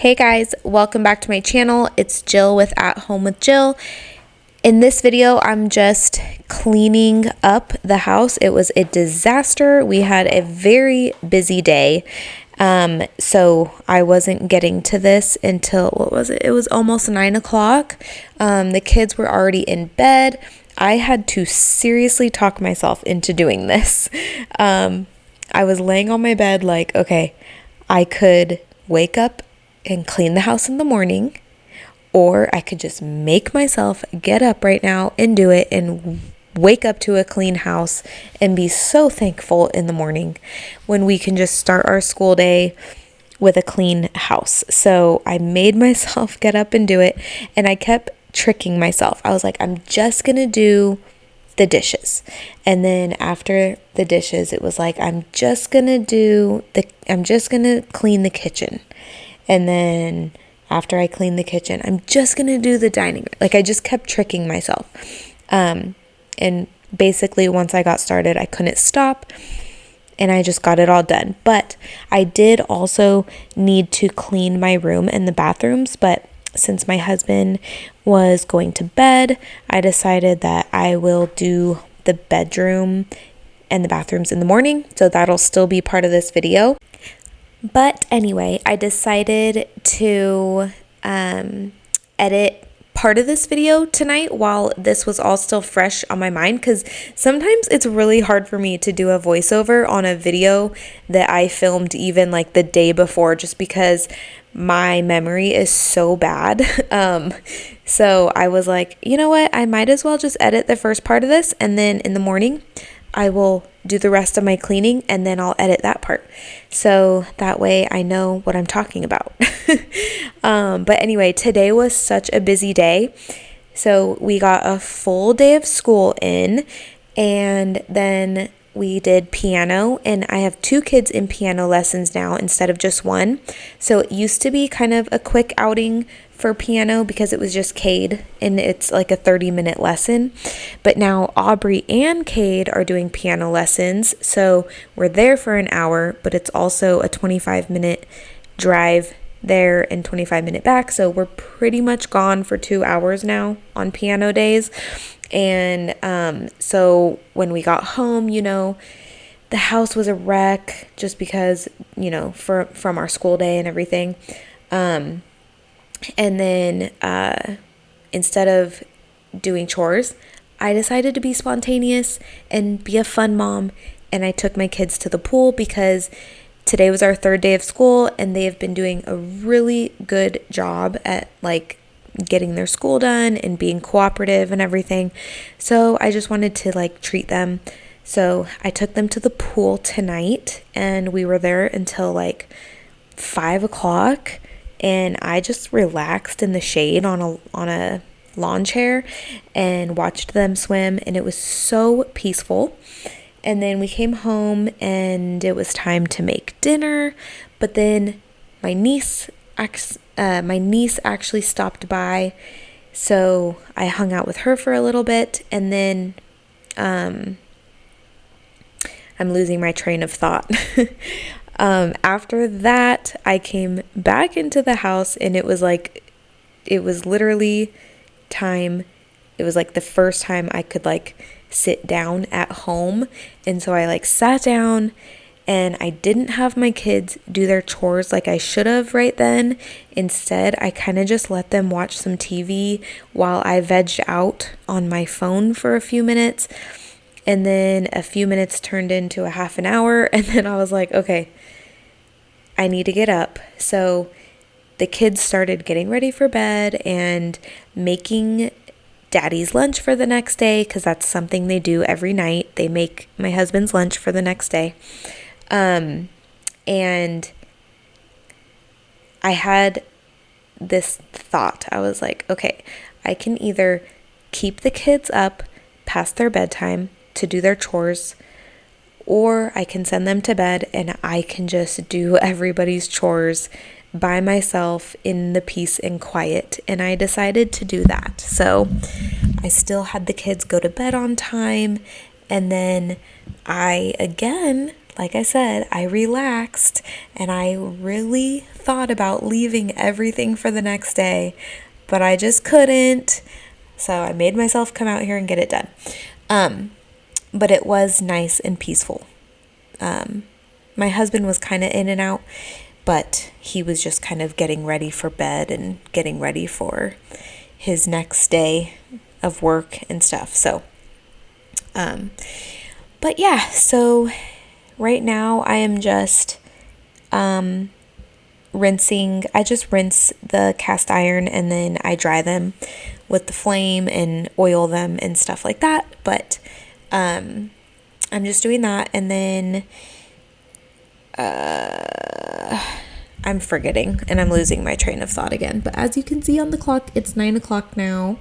Hey guys, welcome back to my channel. It's Jill with At Home with Jill. In this video, I'm just cleaning up the house. It was a disaster. We had a very busy day. So I wasn't getting to this until, what was it? It was almost 9 o'clock. The kids were already in bed. I had to seriously talk myself into doing this. I was laying on my bed like, okay, I could wake up and clean the house in the morning, or I could just make myself get up right now and do it and wake up to a clean house and be so thankful in the morning when we can just start our school day with a clean house. So I made myself get up and do it, and I kept tricking myself. I was like, I'm just gonna do the dishes. And then after the dishes, it was like, I'm just gonna clean the kitchen. And then after I clean the kitchen, I'm just going to do the dining room. Like, I just kept tricking myself. And basically, once I got started, I couldn't stop. And I just got it all done. But I did also need to clean my room and the bathrooms. But since my husband was going to bed, I decided that I will do the bedroom and the bathrooms in the morning. So that'll still be part of this video. But anyway, I decided to edit part of this video tonight while this was all still fresh on my mind, because sometimes it's really hard for me to do a voiceover on a video that I filmed even like the day before, just because my memory is so bad. So I was like, you know what? I might as well just edit the first part of this, and then in the morning I will do the rest of my cleaning, and then I'll edit that part. So that way I know what I'm talking about. But anyway, today was such a busy day. So we got a full day of school in, and then we did piano, and I have 2 kids in piano lessons now instead of just 1. So it used to be kind of a quick outing for piano because it was just Cade, and it's like a 30-minute lesson. But now Aubrey and Cade are doing piano lessons, so we're there for an hour, but it's also a 25-minute drive there and 25-minute back. So we're pretty much gone for 2 hours now on piano days. And so when we got home, the house was a wreck just because, from our school day and everything. And then instead of doing chores, I decided to be spontaneous and be a fun mom. And I took my kids to the pool because today was our 3rd day of school, and they have been doing a really good job at getting their school done and being cooperative and everything. So I just wanted to treat them. So I took them to the pool tonight, and we were there until 5 o'clock, and I just relaxed in the shade on a lawn chair and watched them swim, and it was so peaceful. And then we came home, and it was time to make dinner, but then my niece actually stopped by, so I hung out with her for a little bit, and then I'm losing my train of thought. After that, I came back into the house, and it was literally time. It was the first time I could sit down at home, and so I sat down. And I didn't have my kids do their chores like I should have right then. Instead, I kind of just let them watch some TV while I vegged out on my phone for a few minutes. And then a few minutes turned into a half an hour. And then I was like, okay, I need to get up. So the kids started getting ready for bed and making Daddy's lunch for the next day, because that's something they do every night. They make my husband's lunch for the next day. And I had this thought. I was like, okay, I can either keep the kids up past their bedtime to do their chores, or I can send them to bed and I can just do everybody's chores by myself in the peace and quiet. And I decided to do that. So I still had the kids go to bed on time, and then I again like I said, I relaxed and I really thought about leaving everything for the next day, but I just couldn't. So I made myself come out here and get it done. But it was nice and peaceful. My husband was kind of in and out, but he was just kind of getting ready for bed and getting ready for his next day of work and stuff. So, but yeah, so right now I am just rinsing. I just rinse the cast iron and then I dry them with the flame and oil them and stuff like that. But I'm just doing that, and then I'm forgetting and I'm losing my train of thought again. But as you can see on the clock, it's 9 o'clock now.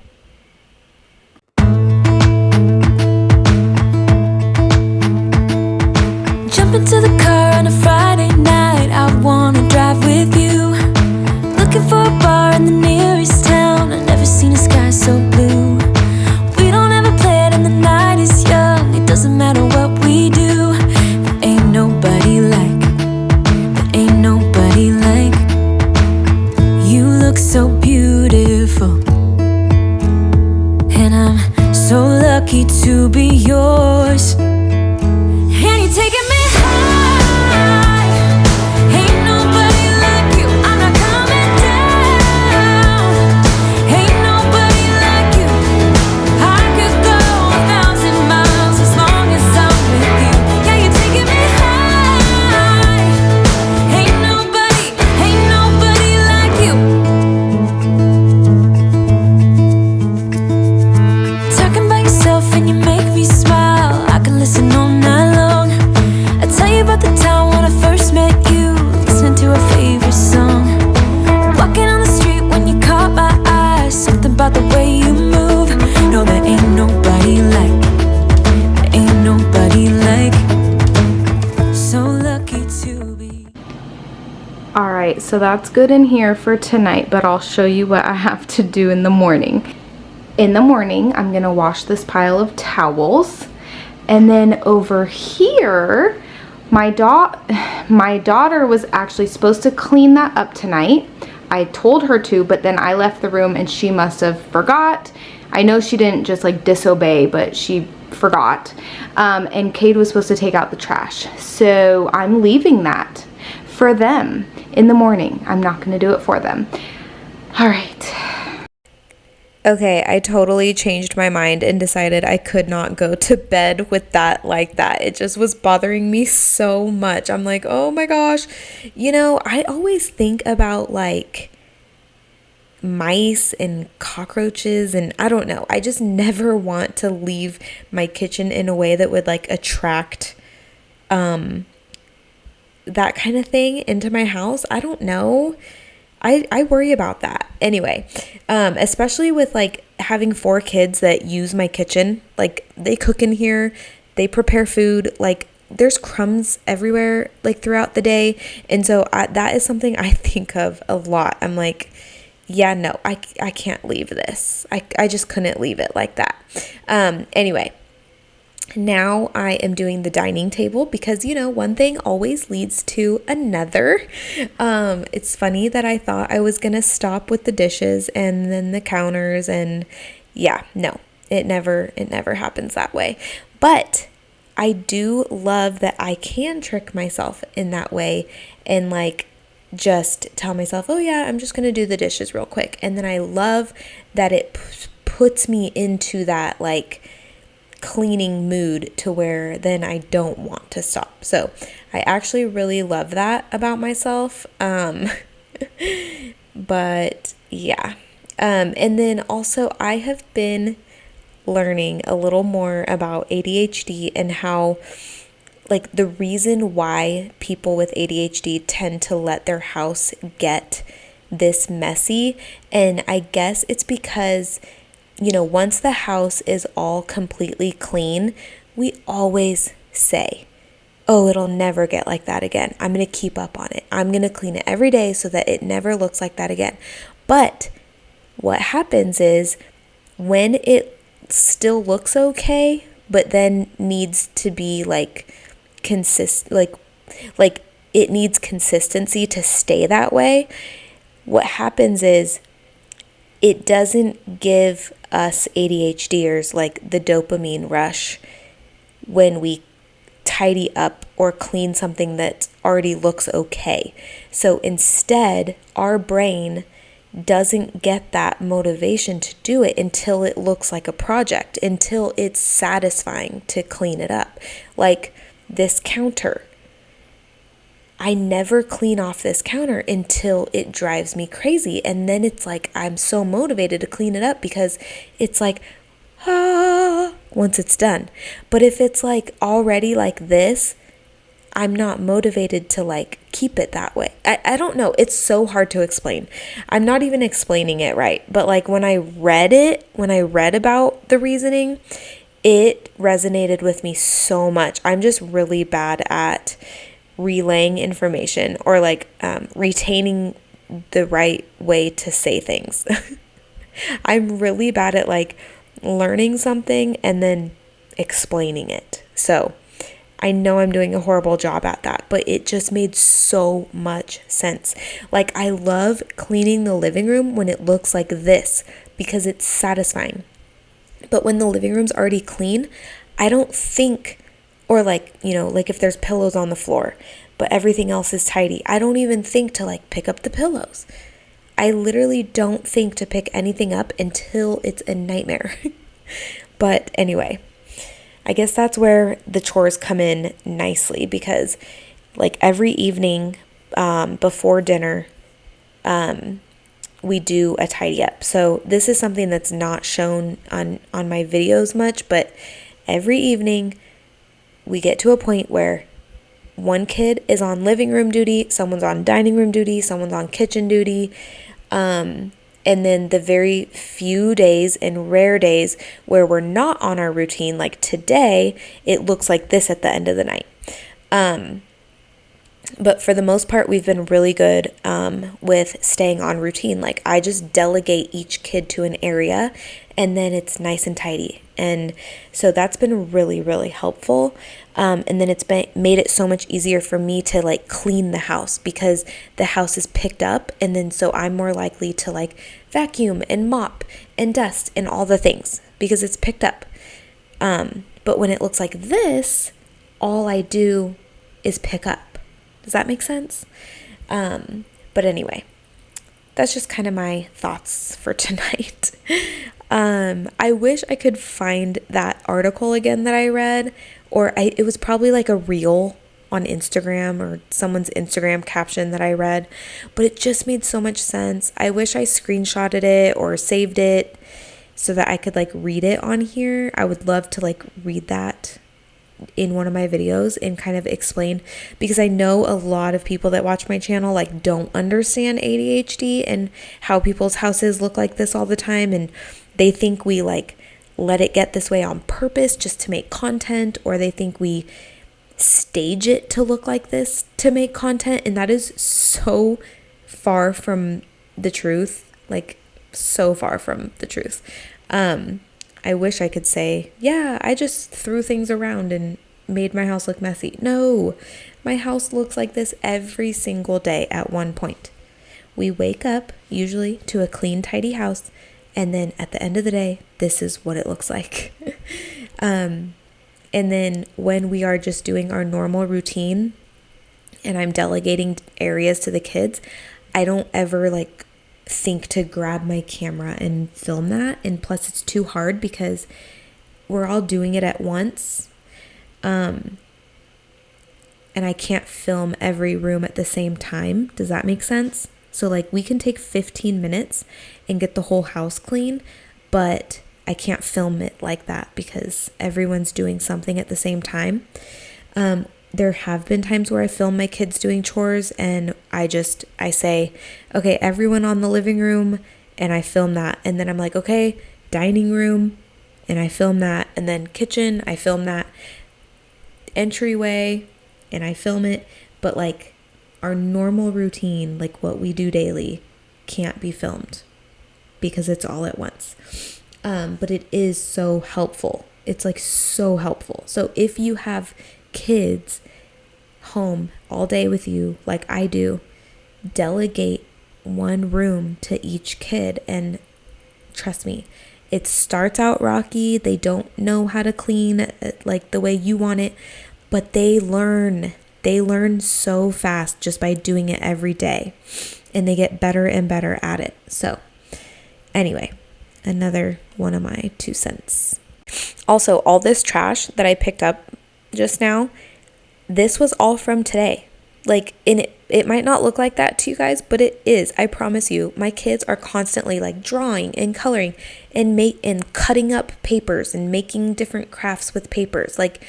Jump into the car on a Friday night, I wanna drive with you. Looking for a bar in the nearest town, I've never seen a sky so blue. We don't have a plan and the night is young, it doesn't matter what we do. There ain't nobody like, you look so beautiful. And I'm so lucky to be yours. And you're taking me high. Ain't nobody like you, I'm not coming down. Ain't nobody like you. I could go 1,000 miles as long as I'm with you. Yeah, you're taking me high. Ain't nobody like you. Talking about yourself and you make me smile. I can listen all night long. I tell you about the time when I first met you, listening to our favorite song. Walking on the street when you caught my eye, something about the way you move. No, there ain't nobody like, so lucky to be. All right, so that's good in here for tonight, but I'll show you what I have to do in the morning. In the morning, I'm gonna wash this pile of towels. And then over here, my daughter was actually supposed to clean that up tonight. I told her to, but then I left the room and she must have forgot. I know she didn't just like disobey, but she forgot. And Cade was supposed to take out the trash. So I'm leaving that for them in the morning. I'm not gonna do it for them. All right. Okay, I totally changed my mind and decided I could not go to bed with that like that. It just was bothering me so much. I'm like, oh my gosh. You know, I always think about like mice and cockroaches and I don't know. I just never want to leave my kitchen in a way that would like attract that kind of thing into my house. I don't know. I worry about that. Anyway, especially with like having 4 kids that use my kitchen. Like they cook in here, they prepare food, like there's crumbs everywhere like throughout the day. And so that is something I think of a lot. I'm like, yeah, no, I can't leave this. I just couldn't leave it like that. Anyway, now I am doing the dining table because, you know, one thing always leads to another. It's funny that I thought I was going to stop with the dishes and then the counters, and yeah, no, it never happens that way. But I do love that I can trick myself in that way and like just tell myself, oh yeah, I'm just going to do the dishes real quick. And then I love that it puts me into that like cleaning mood to where then I don't want to stop. So I actually really love that about myself. But yeah. And then also I have been learning a little more about ADHD and how like the reason why people with ADHD tend to let their house get this messy. And I guess it's because, you know, once the house is all completely clean, we always say, oh, it'll never get like that again. I'm going to keep up on it. I'm going to clean it every day so that it never looks like that again. But what happens is when it still looks okay, but then needs to be like like it needs consistency to stay that way, what happens is it doesn't give us ADHDers like the dopamine rush when we tidy up or clean something that already looks okay. So instead, our brain doesn't get that motivation to do it until it looks like a project, until it's satisfying to clean it up. Like this counter. I never clean off this counter until it drives me crazy. And then it's like, I'm so motivated to clean it up because it's like, once it's done. But if it's like already like this, I'm not motivated to like keep it that way. I don't know. It's so hard to explain. I'm not even explaining it right. But like when I read about the reasoning, it resonated with me so much. I'm just really bad at relaying information or like retaining the right way to say things. I'm really bad at like learning something and then explaining it. So I know I'm doing a horrible job at that, but it just made so much sense. Like I love cleaning the living room when it looks like this because it's satisfying. But when the living room's already clean, I don't think, or like, you know, like if there's pillows on the floor, but everything else is tidy, I don't even think to like pick up the pillows. I literally don't think to pick anything up until it's a nightmare. But anyway, I guess that's where the chores come in nicely because like every evening before dinner, we do a tidy up. So this is something that's not shown on my videos much, but every evening we get to a point where one kid is on living room duty, someone's on dining room duty, someone's on kitchen duty. And then the very few days and rare days where we're not on our routine, like today, it looks like this at the end of the night. But for the most part, we've been really good with staying on routine. Like I just delegate each kid to an area and then it's nice and tidy. And so that's been really, really helpful. And then it's made it so much easier for me to like clean the house because the house is picked up. And then so I'm more likely to like vacuum and mop and dust and all the things because it's picked up. But when it looks like this, all I do is pick up. Does that make sense? But anyway, that's just kind of my thoughts for tonight. I wish I could find that article again that I read, or it was probably like a reel on Instagram or someone's Instagram caption that I read, but it just made so much sense. I wish I screenshotted it or saved it so that I could like read it on here. I would love to like read that in one of my videos and kind of explain, because I know a lot of people that watch my channel like don't understand ADHD and how people's houses look like this all the time, and they think we like let it get this way on purpose just to make content, or they think we stage it to look like this to make content, and that is so far from the truth, like so far from the truth. I wish I could say, yeah, I just threw things around and made my house look messy. No, my house looks like this every single day at one point. We wake up usually to a clean, tidy house, and then at the end of the day, this is what it looks like. And then when we are just doing our normal routine and I'm delegating areas to the kids, I don't ever like think to grab my camera and film that. And plus it's too hard because we're all doing it at once. And I can't film every room at the same time. Does that make sense? So like we can take 15 minutes and get the whole house clean, but I can't film it like that because everyone's doing something at the same time. There have been times where I film my kids doing chores and I say, okay, everyone on the living room, and I film that. And then I'm like, okay, dining room, and I film that. And then kitchen, I film that. Entryway, and I film it. But like our normal routine, like what we do daily, can't be filmed because it's all at once. But it is so helpful. It's like so helpful. So if you have kids home all day with you like I do, delegate one room to each kid. And trust me, it starts out rocky. They don't know how to clean like the way you want it, but they learn so fast just by doing it every day, and they get better and better at it. So anyway, another one of my 2 cents. Also, all this trash that I picked up just now, this was all from today. Like, it might not look like that to you guys, but it is. I promise you. My kids are constantly like drawing and coloring and cutting up papers and making different crafts with papers. Like,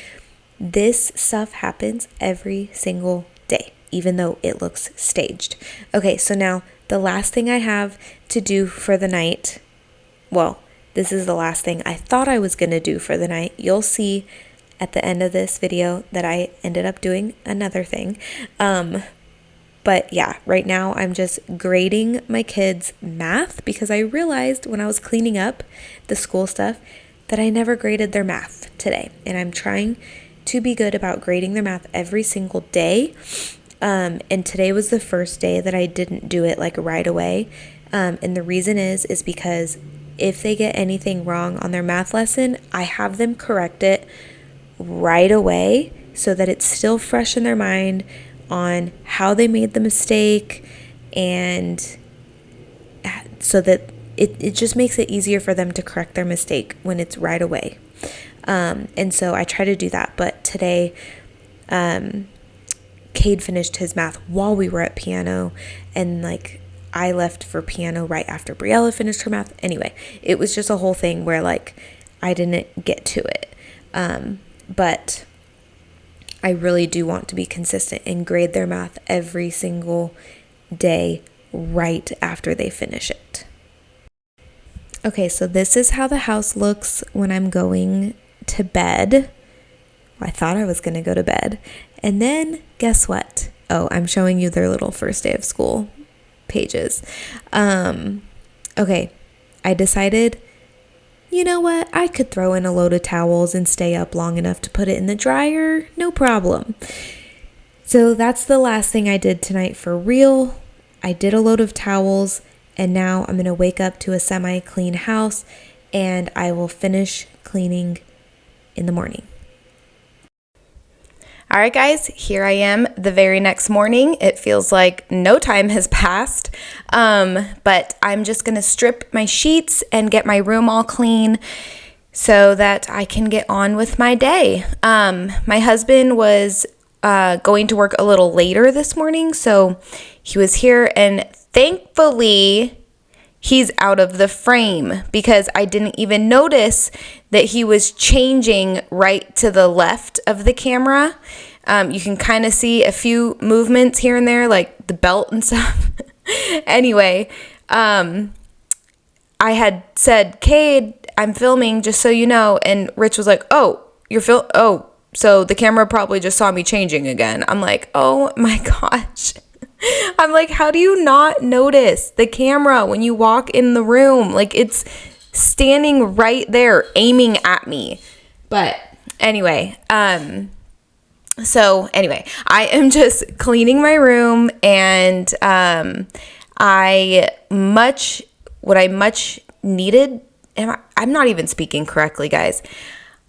this stuff happens every single day, even though it looks staged. Okay, so now the last thing I have to do for the night, well, this is the last thing I thought I was going to do for the night. You'll see at the end of this video that I ended up doing another thing. But yeah, right now I'm just grading my kids' math because I realized when I was cleaning up the school stuff that I never graded their math today. And I'm trying to be good about grading their math every single day. And today was the first day that I didn't do it like right away. And the reason is because if they get anything wrong on their math lesson, I have them correct it right away so that it's still fresh in their mind on how they made the mistake, and so that it just makes it easier for them to correct their mistake when it's right away. And so I try to do that. But today, Cade finished his math while we were at piano, and like I left for piano right after Briella finished her math. Anyway, it was just a whole thing where like I didn't get to it. But I really do want to be consistent and grade their math every single day right after they finish it. Okay, so this is how the house looks when I'm going to bed. I thought I was going to go to bed. And then guess what? Oh, I'm showing you their little first day of school pages. Okay, I decided, you know what? I could throw in a load of towels and stay up long enough to put it in the dryer. No problem. So that's the last thing I did tonight for real. I did a load of towels, and now I'm going to wake up to a semi-clean house, and I will finish cleaning in the morning. All right, guys, here I am the very next morning. It feels like no time has passed, but I'm just going to strip my sheets and get my room all clean so that I can get on with my day. My husband was going to work a little later this morning, so he was here, and thankfully he's out of the frame because I didn't even notice that he was changing right to the left of the camera. You can kind of see a few movements here and there, like the belt and stuff. Anyway, I had said, Cade, I'm filming, just so you know. And Rich was like, oh, so the camera probably just saw me changing again. I'm like, oh my gosh. I'm like, how do you not notice the camera when you walk in the room? Like, it's standing right there aiming at me. But anyway, so anyway, I am just cleaning my room, and what I much needed, and I'm not even speaking correctly, guys.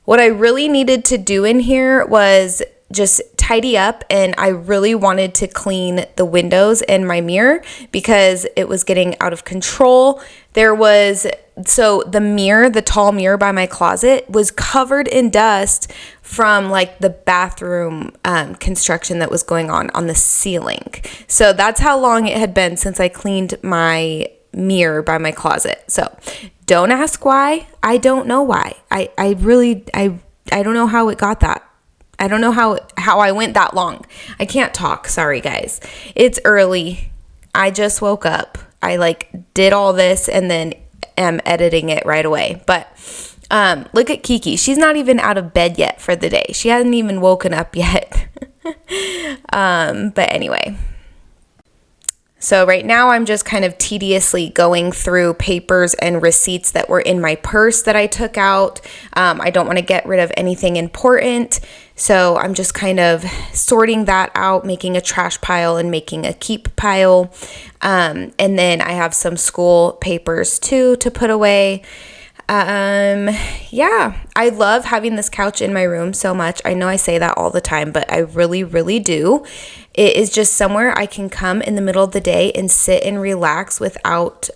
What I really needed to do in here was just tidy up, and I really wanted to clean the windows and my mirror because it was getting out of control. So the mirror, the tall mirror by my closet, was covered in dust from like the bathroom construction that was going on the ceiling. So that's how long it had been since I cleaned my mirror by my closet. So don't ask why. I don't know why. I don't know how it got that. I don't know how I went that long. I can't talk. Sorry, guys. It's early. I just woke up. I did all this and then am editing it right away. But look at Kiki. She's not even out of bed yet for the day. She hasn't even woken up yet. But anyway. So right now I'm just kind of tediously going through papers and receipts that were in my purse that I took out. I don't want to get rid of anything important. So I'm just kind of sorting that out, making a trash pile and making a keep pile. And then I have some school papers too to put away. Yeah, I love having this couch in my room so much. I know I say that all the time, but I really, really do. It is just somewhere I can come in the middle of the day and sit and relax without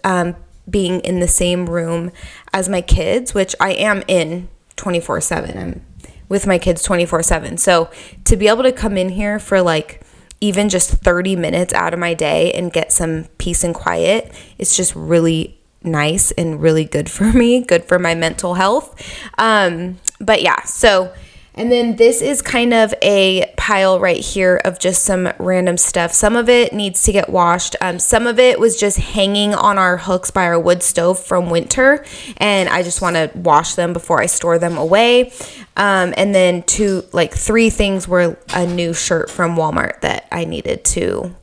being in the same room as my kids, which I am in 24/7. I'm with my kids 24/7. So to be able to come in here for like even just 30 minutes out of my day and get some peace and quiet, it's just really nice and really good for me, good for my mental health. But yeah, so, and then this is kind of a pile right here of just some random stuff. Some of it needs to get washed. Some of it was just hanging on our hooks by our wood stove from winter, and I just want to wash them before I store them away. And then three things were a new shirt from Walmart that I needed to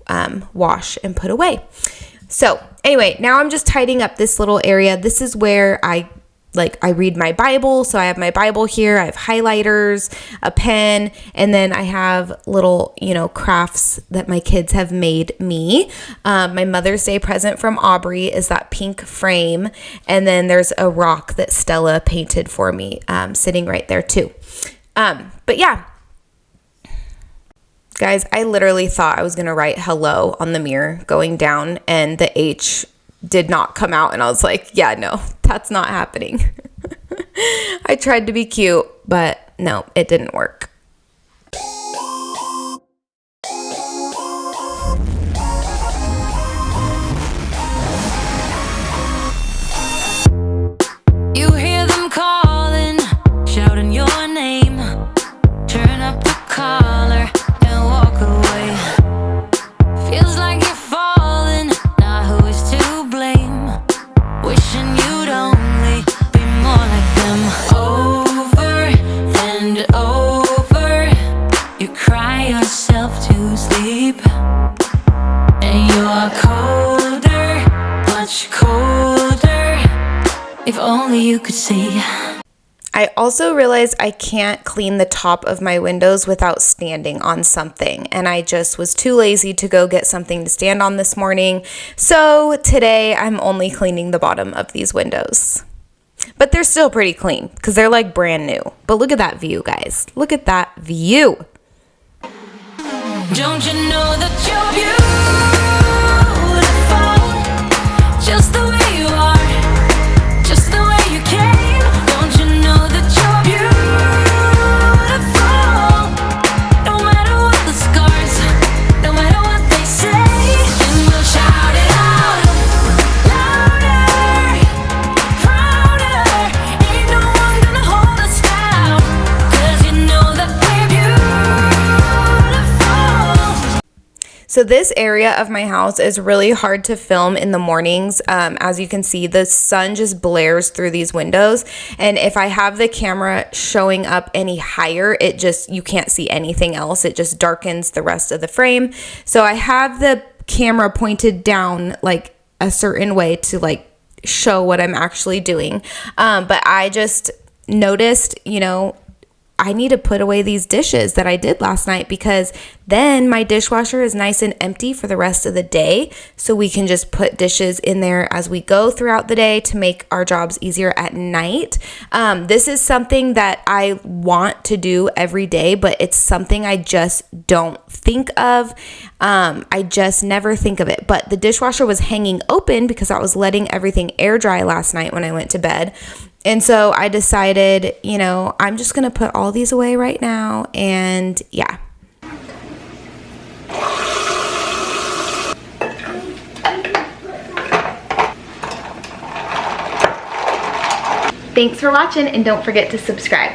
wash and put away. So anyway, now I'm just tidying up this little area. This is where I read my Bible. So I have my Bible here. I have highlighters, a pen, and then I have little, crafts that my kids have made me. My Mother's Day present from Aubrey is that pink frame. And then there's a rock that Stella painted for me, sitting right there too. But yeah. Guys, I literally thought I was going to write hello on the mirror going down, and the H did not come out, and I was like, yeah, no, that's not happening. I tried to be cute, but no, it didn't work. You hear them calling, shouting your name. Turn up the collar and walk away. Feels like you're falling, now who is to blame? Wishing you'd only be more like them. Over and over, you cry yourself to sleep, and you're colder, much colder. If only you could see. I also realized I can't clean the top of my windows without standing on something, and I just was too lazy to go get something to stand on this morning. So today I'm only cleaning the bottom of these windows. But they're still pretty clean because they're like brand new. But look at that view, guys. Look at that view. Don't you know that you're beautiful, just the way you are, just the way you came? Don't you know that you're beautiful, no matter what the scars, no matter what they say? And we'll shout it out, louder, prouder. Ain't no one gonna hold us down, 'cause you know that we're beautiful. So this area of my house is really hard to film in the mornings. As you can see, the sun just blares through these windows. And if I have the camera showing up any higher, you can't see anything else. It just darkens the rest of the frame. So I have the camera pointed down like a certain way to like show what I'm actually doing. But I just noticed, I need to put away these dishes that I did last night, because then my dishwasher is nice and empty for the rest of the day. So we can just put dishes in there as we go throughout the day to make our jobs easier at night. This is something that I want to do every day, but it's something I just don't think of. I just never think of it. But the dishwasher was hanging open because I was letting everything air dry last night when I went to bed. And so I decided, I'm just going to put all these away right now. And yeah. Thanks for watching, and don't forget to subscribe.